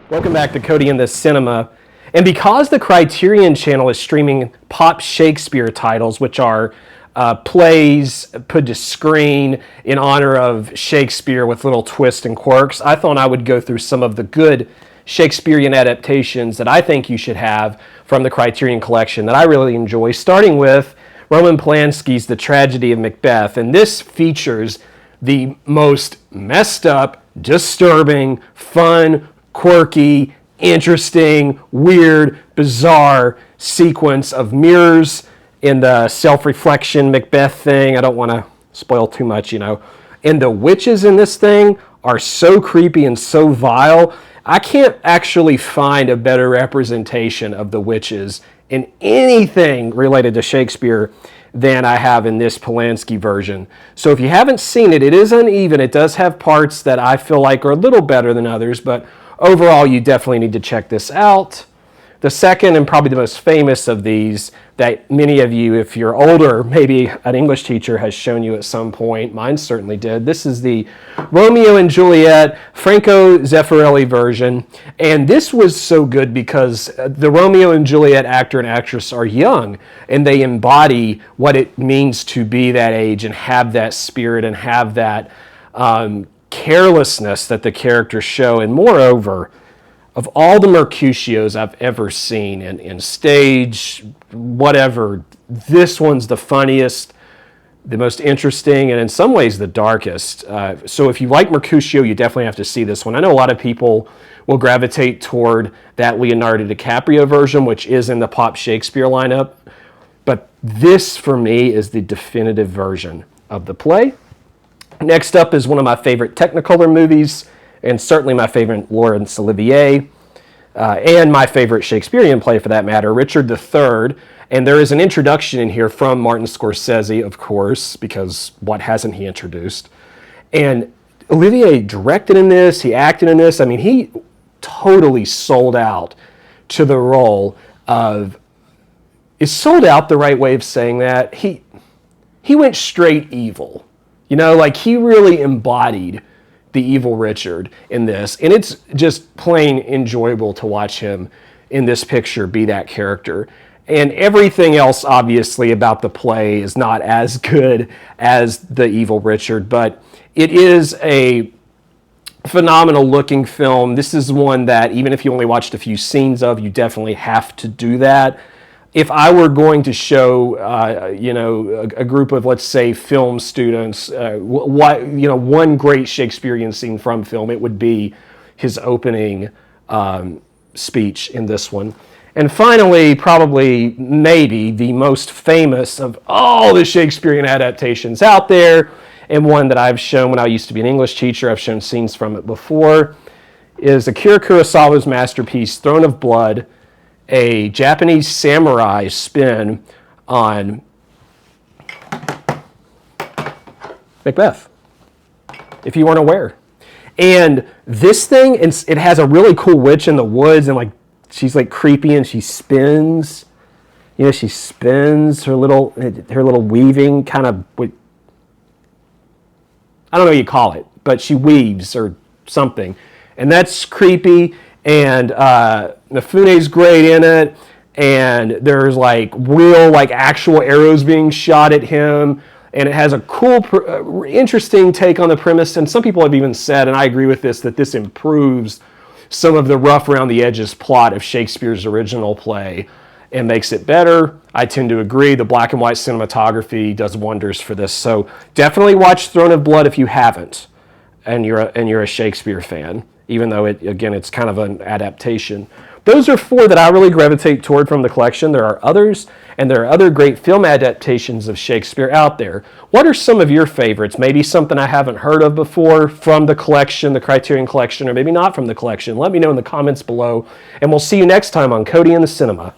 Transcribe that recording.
Welcome back to Cody in the Cinema. And because the Criterion channel is streaming pop Shakespeare titles, which are plays put to screen in honor of Shakespeare with little twists and quirks, I thought I would go through some of the good Shakespearean adaptations that I think you should have from the Criterion Collection that I really enjoy, starting with Roman Polanski's The Tragedy of MCBeth. And this features the most messed up, disturbing, fun, quirky, interesting, weird, bizarre sequence of mirrors in the self-reflection Macbeth thing. I don't want to spoil too much, And the witches in this thing are so creepy and so vile. I can't actually find a better representation of the witches in anything related to Shakespeare than I have in this Polanski version. So if you haven't seen it, it is uneven. It does have parts that I feel like are a little better than others, but overall, you definitely need to check this out. The second and probably the most famous of these that many of you, if you're older, maybe an English teacher has shown you at some point, mine certainly did. This is the Romeo and Juliet Franco Zeffirelli version. And this was so good because the Romeo and Juliet actor and actress are young, and they embody what it means to be that age and have that spirit and have that carelessness that the characters show. And moreover, of all the Mercutios I've ever seen in stage, whatever, this one's the funniest, the most interesting, and in some ways the darkest. So if you like Mercutio, you definitely have to see this one. I know a lot of people will gravitate toward that Leonardo DiCaprio version, which is in the Pop Shakespeare lineup. But this, for me, is the definitive version of the play. Next up is one of my favorite Technicolor movies, and certainly my favorite Laurence Olivier, and my favorite Shakespearean play for that matter, Richard III. And there is an introduction in here from Martin Scorsese, of course, because what hasn't he introduced? And Olivier directed in this, he acted in this. I mean, he totally sold out to the role of, is sold out the right way of saying that? He went straight evil. He really embodied the evil Richard in this. And it's just plain enjoyable to watch him in this picture be that character. And everything else, obviously, about the play is not as good as the evil Richard, but it is a phenomenal looking film. This is one that, even if you only watched a few scenes of, you definitely have to do that. If I were going to show, a group of, let's say, film students, one great Shakespearean scene from film, it would be his opening speech in this one. And finally, probably, maybe the most famous of all the Shakespearean adaptations out there, and one that I've shown when I used to be an English teacher, I've shown scenes from it before, is Akira Kurosawa's masterpiece, Throne of Blood, a Japanese samurai spin on Macbeth, if you weren't aware. And this thing, it has a really cool witch in the woods, and she's creepy, and she spins. She spins her little weaving kind of, I don't know what you call it, but she weaves or something. And that's creepy. And Mifune's great in it, and there's real actual arrows being shot at him, and it has a cool, interesting take on the premise. And some people have even said, and I agree with this, that this improves some of the rough around the edges plot of Shakespeare's original play and makes it better. I tend to agree. The black and white cinematography does wonders for this. So definitely watch Throne of Blood if you haven't, and you're a Shakespeare fan, even though it's kind of an adaptation. Those are four that I really gravitate toward from the collection. There are others, and there are other great film adaptations of Shakespeare out there. What are some of your favorites? Maybe something I haven't heard of before from the collection, the Criterion Collection, or maybe not from the collection. Let me know in the comments below, and we'll see you next time on Cody in the Cinema.